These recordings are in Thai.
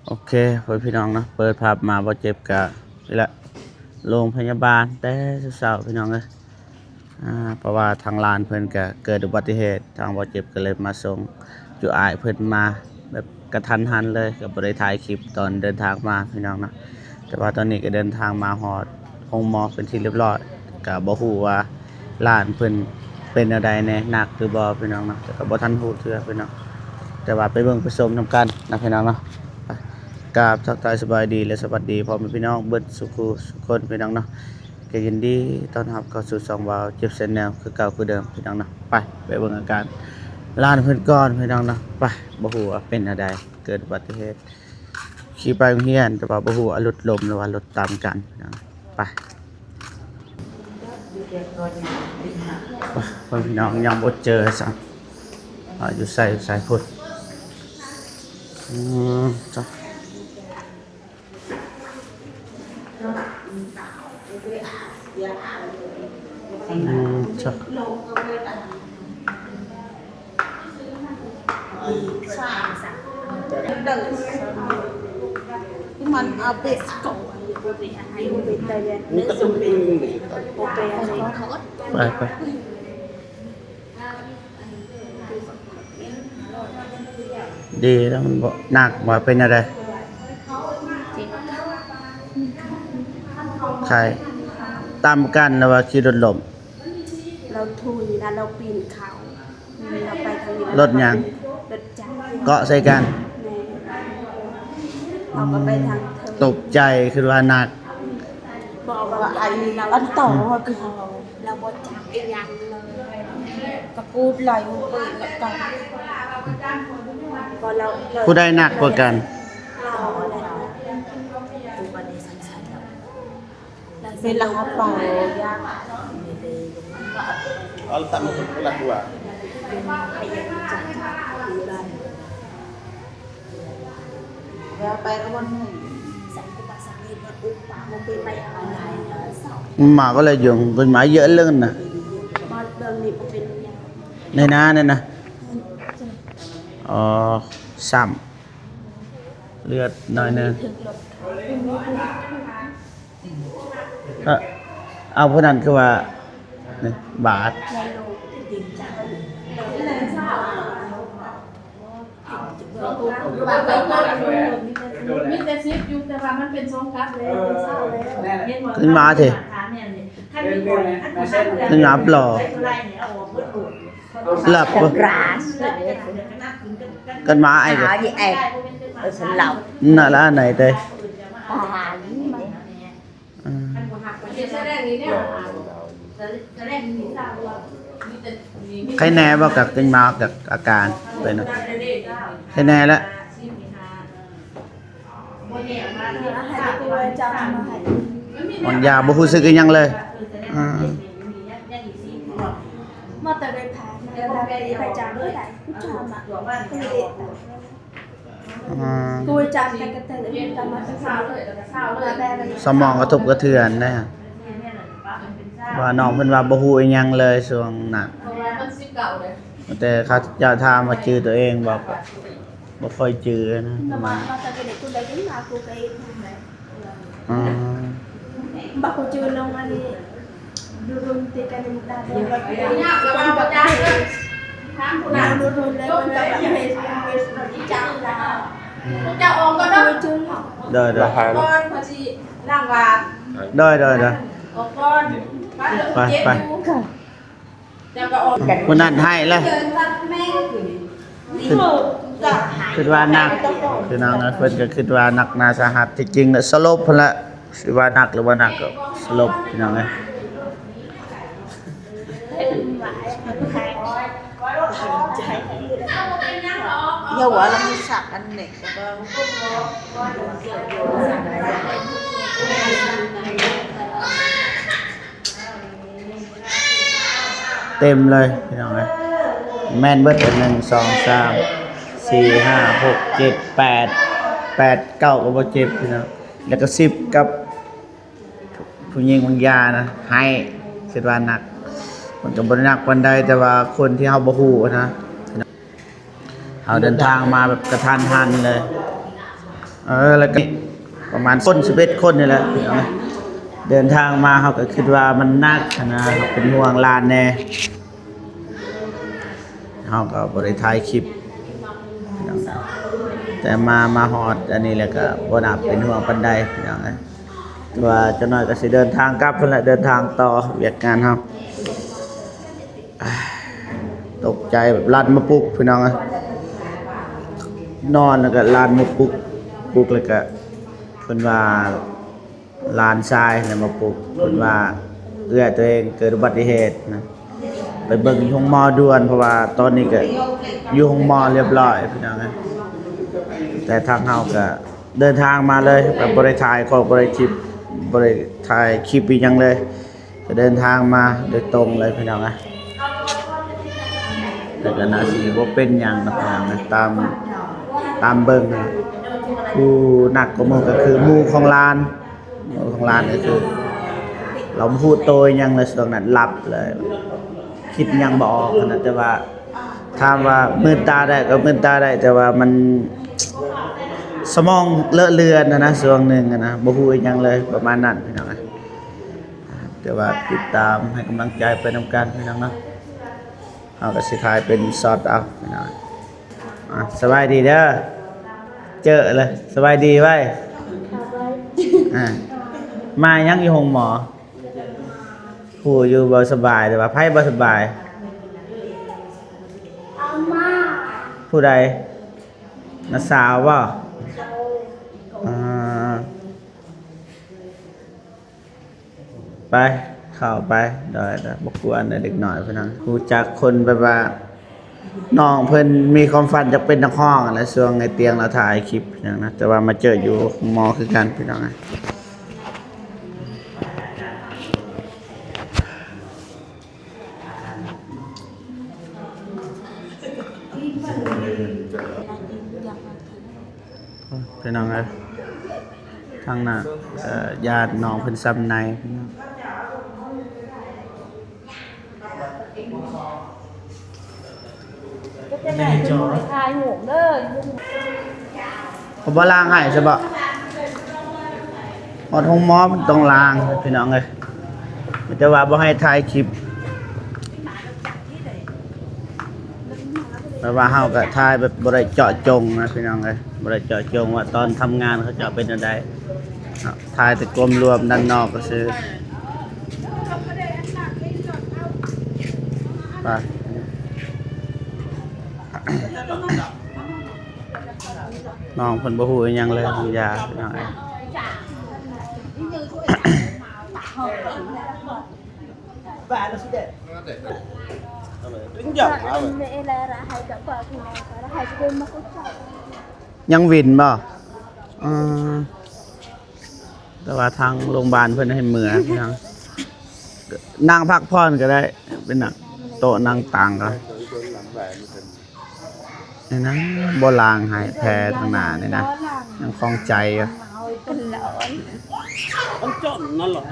โอเคพี่น้องเนาะเปิดภาพมาบ่เจ็บกะนี่แหละโรงพยาบาลแต่เช้าๆพี่น้องเอ้ยเพราะว่าทางลานเพิ่นก็เกิดอุบัติเหตุทางบ่เจ็บก็เลยมาส่งอยู่อ้ายเพิ่นมาแบบกระทันหันเลยก็บ่ได้ถ่ายคลิปตอนเดินทางมาพี่น้องเนาะแต่ว่าตอนนี้ก็เดินทางมาฮอดห้องหมอเป็นที่เรียบร้อยก็บ่ฮู้ว่าลานเพิ่นเป็นอะไรแน่หนักหรือบ่พี่น้องเนาะแต่ก็บ่ทันฮู้เทื่อพี่น้องแต่ว่าไปเบิ่งไปชมนํกันนะพี่น้องเนาะกราบทักทายสบายดีและสวัสดีพ่อแม่พี่น้องเบิดสุขสุขคนพี่น้องเนาะก็ยินดีต้อนรับเข้าสู่ช่องวาวเจ็บเส้นแนวคือเก่าคือเดิมพี่น้องเนาะไปเบิ่งอาการลานเพิ่นก่อนพี่น้องเนาะไปบ่ฮู้ว่าเป็นอะไรเกิดอุบัติเหตุขี่ไปโรงเรียนแต่ว่าบ่ฮู้ว่ารถล้มหรือว่ารถตามกันพี่น้องไปพี่น้องยังบ่เจอซะอยู่ใส่พุทธจ้ะจ้ะมันเอาไปสกปไปดีแล้วมันบ่หนักว่าเป็นอะไรใครตามกันนะว่าขี่รถล้มเราทุยแล้วเราปีนเขาเราไปทางนี้รถหยังรถจักรเกาะใส่กันเราก็ไปทางตกใจคือว่าหนักบอกว่าไอ้นี่เราอันต่อว่าคือเราบดจักเองยังเลยตะกูดไหลมือปืนแล้วกันพอเราผู้ใดหนักกว่ากันเราอะไรเป็นลังเป่ายากเอาตามคนละตัวแล้วไปก็วันหนึ่งสั่งกุบาสังเกตมาอุปปาโมเป็นไปอะไรเสาหมาก็เลยยุงเป็นหมาเยอะเรื่องน่ะมาเดินนี่เป็นในน้าเนี่ยนะซ้ำเลือดหน่อยนึงเอาพวกนั้นคือว่าบาทมีแต่ซิปอยู่แต่ว่ามันเป็นทรงกัดเลยเป็นเศร้าเลยขึ้นมาเถอะขึ้นมาปลอหลับกันมาไอ้cái gì em ở sân lộcน่ะละไหนเต้ใครแน่บ่กับกันมากับอาการเป็นใครแน่แล้วมันยาบ่รู้สึกอีหยังเลยมาแต่ไปผ่านไปจามด้วยไหนผู้ชายตัวจามแต่กระเตยจามมาเป็นสาวเลยสมองกระทบกระเทือนนะว่าน้องเพิ่นว่าบ่ฮู้อีหยังเลยช่วงนั้นแต่เขาจะถามว่าชื่อตัวเองบอกบ่ค่อยชื่อนะประมาณแต่เด็กตัวเล็กนี่มาตัวไปบักเขาชื่อลงอันนี้ดูรุนติกันในมุกดาเนี่ยเราก็ได้ถามผู้นั้นดูรุนเลยคนแบบเฟซจังแล้วเจ้าองค์ก็ได้ชื่อได้ก้อนพอดีร่างวาดได้ก้อนไปคนนั้นให้แล้วคิดว่าหนักคือนางนั้นเพิ่นก็คิดว่าหนักนาสาหัสที่จริงน่ะสลบพุ่นละสิว่าหนักหรือว่าหนักก็สลบพี่น้องเอ้ยอย่าว่าเรามีสักอันเด็กเต็มเลยพี่น้องเอ้ยแม่นเบิด1 2 3 4 5 6 7 8 9ก็บ่เจ็บพี่น้องแล้วก็10กับผู้หญิงบางยานะให้คิดว่าหนักมันก็บ่ได้หนักปานใดแต่ว่าคนที่เฮาบ่ฮู้นะเฮาเดินทางมาแบบกระทันหันเลย แล้วก็ประมาณคน11คนนี่แหละพี่น้องเดินทางมาเขาก็คิดว่ามันหนักนะเป็นห่วงหลานแน่เขาก็บ่ได้ถ่ายคลิปพี่น้องแต่มาฮอดอันนี้แหละก็บ่น่าเป็นห่วงปานใดพี่น้องแต่ว่าจักหน่อยก็สิเดินทางกลับเพิ่นแหละเดินทางต่อเวียกงานเฮาตกใจแบบลั่นมาปลุกพี่น้องนอนแล้วก็ลั่นมาปลุกแล้วก็เพิ่นว่าหลานชายเนี่ยมาปลุกเพิ่นว่าตัวเองเกิดอุบัติเหตุนะไปเบิ่งอยู่ห้องหมอด่วนเพราะว่าตอนนี้ก็อยู่ห้องหมอเรียบร้อยพี่น้องแต่ทางเฮาก็เดินทางมาเลยแบบบ่ได้ถ่ายบ่ได้คลิปบ่ได้ถ่ายคลิปอีหยังเลยก็เดินทางมาโดยตรงเลยพี่น้องแต่ก็น่าสิบ่เป็นหยังนะพี่น้องตามเบิ่งผู้หนักกว่าหมู่ก็คือหมู่ของร้านก็คือเราพูดโตยังในช่วงนั้นหลับเลยคิดยังบ่ออกนะแต่ว่าถามว่ามืดตาได้ก็มืดตาได้แต่ว่ามันสมองเลอะเลือนนะช่วงหนึงนะบ่ฮู้อีหยังเลยประมาณนั้นพี่น้องแต่ว่าติดตามให้กำลังใจไปนำกันพี่น้องเนาะเฮาก็สิถ่ายเป็นช็อตเอาพี่น้องสบายดีเด้อเจอเลยสบายดีไว้มายังอยู่ห้องหมอผู้อยู่บ่สบายแต่ว่าไผบ่สบายอาม่า ผู้ใดน้าสาวบ่ไปเข้าไปได้บ่กวนเด็กน้อยเพิ่นนั้นรู้จักคนแบบว่าน้องเพิ่นมีความฝันจะเป็นนักร้องอะไรช่วงในเตียงเราถ่ายคลิปอย่างนะแต่ว่ามาเจออยู่หมอคือกันพี่น้องพี่น้องทางน่ะญาติน้องเพิ่นซ้ำในพี่น้องแม่จอทายหงเด้อ ผมบ่ล้างให้ใช่ปะหอดห้องหมอมันต้องล้างพี่น้องเลยมันจะว่าบ่ให้ถ่ายคลิปแต่ว่าเฮาก็ถ่ายแบบบ่ได้เจาะจงนะพี่น้องเลยบ่ได้เจาะจงว่าตอนทำงานเขาจะเป็นจังได๋ถ่ายแต่กลมรวมด้านนอกก็คือไปน้องเพิ่นบ่ฮู้อีหยังเลยยาพี่น้องยังวินบ่แต่ว่าทางโรงพยาบาลเพิ่นให้มื้อพี่น้องนั่งพักผ่อนก็ได้เป็นน่ะโต๊ะนั่งต่างก็นี่นะบ่ล้างให้แพ้ทางหน้านี่นะยังคล่องใจอ่ะông chọn nó lọt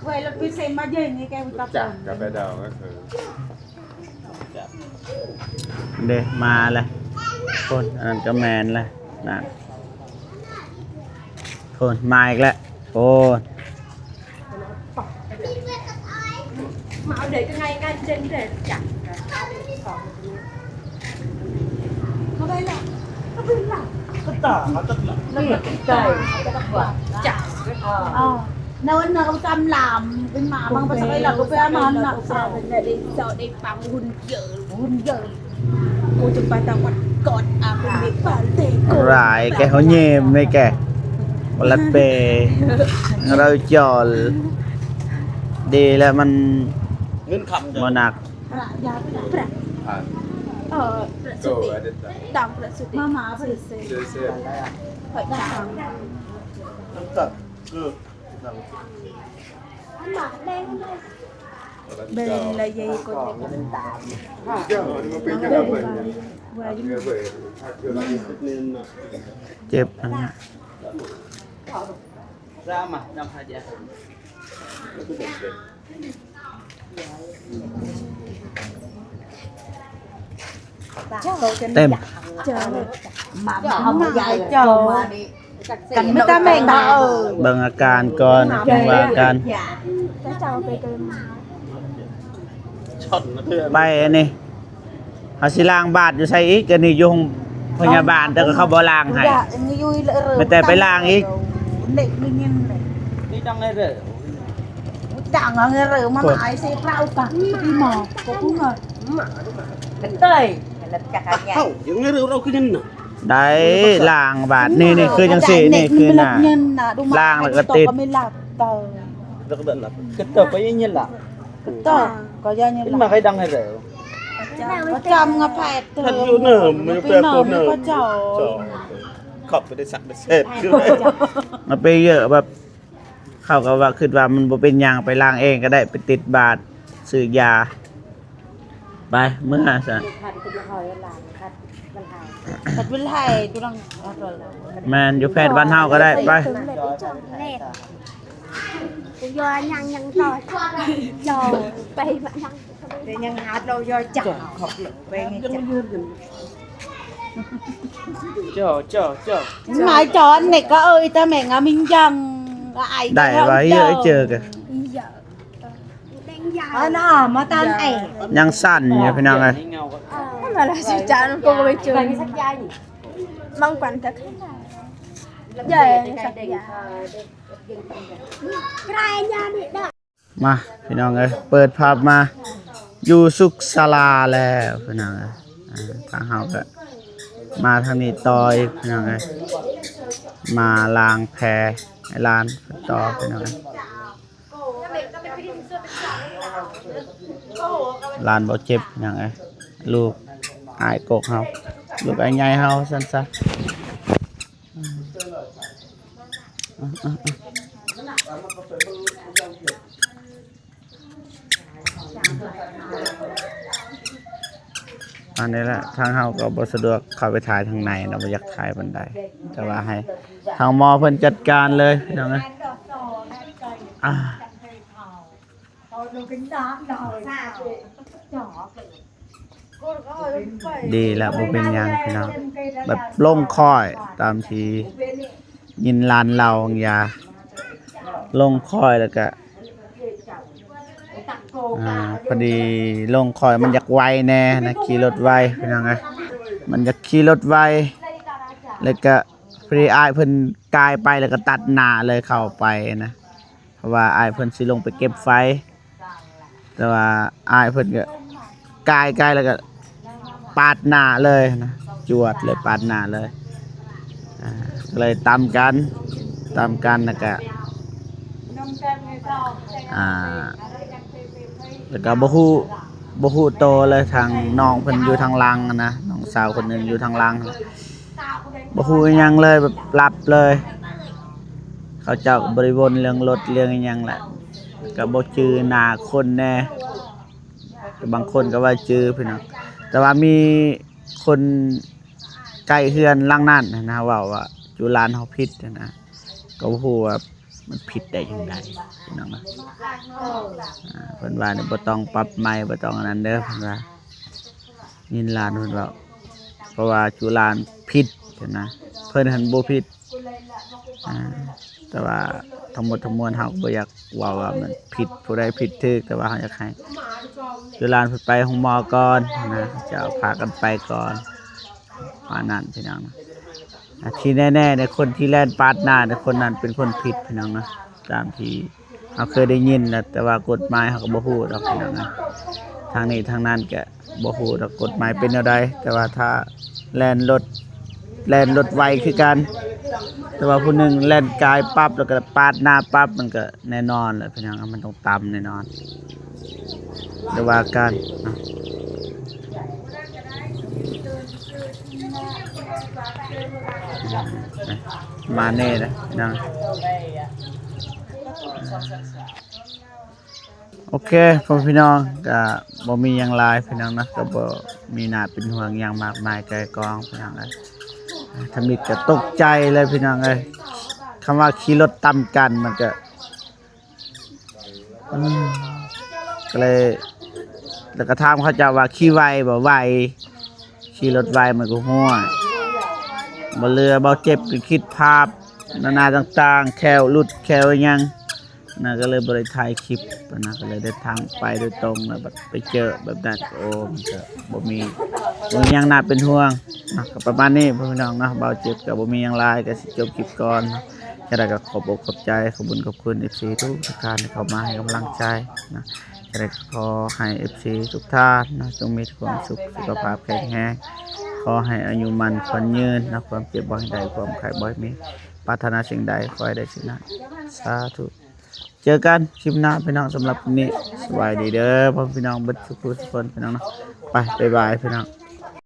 vậy là cứ xem bao giờ như cái tập chặt cà phê đầu nóคือ เด้มาเลยคนอันนั้นก็แมนเลยนั่นคนมาอีกแล้วโอ้mà để cái ngay trên để chặt có đây là có bên là tất cả nó tất cả nó là cái trời chặt nếu nó không chăm làm bên mà bằng phải đây là có phải ăn nặng sao là đi sợ đi bằng hun dở cô chụp bài tao quạt cọt à bên biết bản thể ร้ายแกเขาเยี่ยมไม่แกวันละเปเราจอลดีแล้วมัน เงินคำ บ่หนัก dạ dạ Go edit that. đằng là sự mama phải Say, say. phải đằng Nó thật. Good. bên là gì còn bên tạm và Nghe vậy. เจ็บอันนี้ Ra mà, làm hai dạ. Nó cứ đỉnh đỉnh. Tem. chờ mà không dài chờ mà đi กันไม่ตาแม่งบ่เบิ่งอาการก่อนจังว่ากัน แล้วจะเอาไปเกิน ช็อตมาเถื่อน ไปอันนี้เฮาสิล้างบาดอยู่ไสอีกอันนี้อยู่โรงพยาบาลแต่ก็เขาบ่ล้างให้ อย่างี้ยุยเลย ไม่แต่ไปล้างอีก เด็กนี่เงี้ย นี่ดังไงเด้อ ดังเอาเงี้ยเร็วมาหายเสียเปล่ากันพี่หมอก็พูดว่าเป็นเต้ยแล้วจะกันไง เอ้ายังไงเราคือยังน่ะ ได้ล้างบาดนี่คือจังซี่นี่คือหน้า ล้างแล้วก็ติด ก็ไม่หลับเตย เราก็เดินหลับก็เติบไปยังไงล่ะ เตยก็ยังยัง นี่มาใครดังไงเด้อ ก็จำงาแผดเตย ท่านอยู่เนิ่มมันอยู่แปรปรวนเนิ่ม ก็เจ้า ขอบไปได้สักได้เศษคือ มันไปเยอะแบบเขาก็ว่าคิดว่ามันบ่เป็นหยังไปล้างเองก็ได้ไปติดบาดซื้อยาไปเมื่อซะ ตัดวิลไทยตุลัง แม่นอยู่แพทย์บ้านเฮาก็ได้ไป ถึงเลยไปจับเล่ยอยังต่อยอไปแบบยัง เดี๋ยวยังหาเราย่อยจับขอบเหลือไปไงจับ เจ้า หมายจอนเด็กก็เอ้ยแต่แม่งามิงยังไอ้ ได้ไว้เยอะเจอกัน เยอะแดงยาว น่ะมาตามไอ้ ยังสั่นอยู่พี่น้องเอ้ย นี่เงาก็ มาแล้วสิจานก็ไปเจอมังกรตะขึ้นใหญ่สักยาใครยาเนี่ยได้ มาพี่น้องเอ้ยเปิดภาพมาอยู่สุขศาลาแล้วพี่น้องเอ้ยทางเฮาก็มาทางนี้ต่ออีกพี่น้องเอ้ยมาล้างแพให้ร้านต่อพี่น้องเอ้ยร้านบ่เจ็บพี่น้องเอ้ยลูกอายกกเฮาลูกอายใหญ่เฮาซั่นซะอันนี้แหละทางเฮาก็บ่สะดวกเข้าไปถ่ายทางในเนาะบ่อยากถ่ายบันไดแต่ว่าให้ทางหมอเพิ่นจัดการเลยพี่น้องเอ้ยดีแล้วบ่เป็นหยังพี่น้องแบบลงค่อยตามที่ยินลานเราอย่าลงค่อยแล้วก็พอดีลงคอยมันอยากไวแน่นะขี่รถไวพี่น้องไงมันอยากขี่รถไวแล้วก็พอดีอ้ายเพิ่นกายไปแล้วก็ตัดหน้าเลยเข้าไปนะเพราะว่าอ้ายเพิ่นสิลงไปเก็บไฟแต่ว่าอ้ายเพิ่นก็กายแล้วก็ปาดหน้าเลยนะจวดเลยปาดหน้าเลยก็เลยตามกันแล้วก็แล้วก็บ่ฮู้โตเลยทางน้องเพิ่นอยู่ทางหลังนะน้องสาวคนหนึงอยู่ทางหลังบ่ฮู้อิหยังเลยแบบหลับเลย เขาเจ้าก็บริวนเรื่องรถเรื่องอิหยังแหละก็บ่จื้อหน้าคนแน่แต่บางคนก็ว่าจื้อพี่น้องแต่ว่ามีคนใกล้เฮือนหลังนั้นนะเว้าว่าจุฬาเฮาผิดนะก็บ่ฮู้ว่ามันผิดได้จังได๋พี่น้องนะเพิ่นว่าเนี่ยบ่ต้องปรับใหม่บ่ต้องอันนั้นเด้อเพิ่นว่ายินหลานเพิ่นว่าเพราะว่าจุฬาผิดนะเพิ่นหันบ่ผิดแต่ว่าทั้งหมดทั้งมวลเฮาบ่อยากว่ามันผิดผู้ใดผิดถูกแต่ว่าเฮาอยากให้จุฬาเพิ่นไปโรงหมอก่อนนะจะเอาพากันไปก่อนว่านั่นพี่น้องนะที่แน่ๆในคนที่แล่นปาดหน้าในคนนั้นเป็นคนผิดพี่น้องนะตามที่เราเคยได้ยินนะแต่ว่ากฎหมายเขาก็บ่ฮู้ดอกพี่น้องนะทางนี้ทางนั้นก็บ่ฮู้ดอกกฎหมายเป็นแนวใดแต่ว่าถ้าแล่นรถไวคือกันแต่ว่าผู้หนึงแล่นกายปั๊บแล้วก็ปาดหน้าปั๊บมันก็แน่นอนแหละพี่น้องมันต้องต่ำแน่นอนเดี๋ยวว่ากันนะมาเน่นะพี่น้องโอเคพ่อพี่น้องก็บ่มีหยังหลายพี่น้องนะก็บ่มีหน้าเป็นห่วงหยังมากมายไกลกองพี่น้องเอ้ยทำมิดก็ตกใจเลยพี่น้องเอ้ยคำว่าขี่รถต่ำกันมันก็เลยแล้วก็ถามเขาเจ้าว่าขี่ไวบ่ไวขี่รถไวมันก็หัวบ่เรือบ่เจ็บก็คิดภาพ นานาต่างๆแควหลุดแควอิหยังนะก็เลยบ่ได้ถ่ายคลิปนะก็เลยได้ทางไปโดยตรงนะแบบไปเจอแบบนั้นโอ้มันก็บ่มีหยังน่าเป็นห่วงนะก็ประมาณนี้พี่น้องนะเบาเจ็บก็บ่มีหยังหลายก็สิจบคลิปก่อนนะจะได้ก็ขอบอกขอบใจขอบคุญขอบคุณ FC ทุกท่านที่เข้ามาให้กำลังใจนะจะได้ขอให้ FC ทุกท่านนะจงมีความสุขสุขภาพแข็งแรงขอให้อายุมันขวัญยืนนะความเจ็บบ่ให้ได้ความไข้บ่ให้มีปรารถนาสิ่งใดขอให้ได้สิ่งนั้นสาธุเจอกันคลิปหน้าพี่น้องสำหรับวันนี้สวัสดีเด้อพ่อพี่น้องเบิดทุกคนพี่น้องนะไปบ๊ายบายพี่น้อง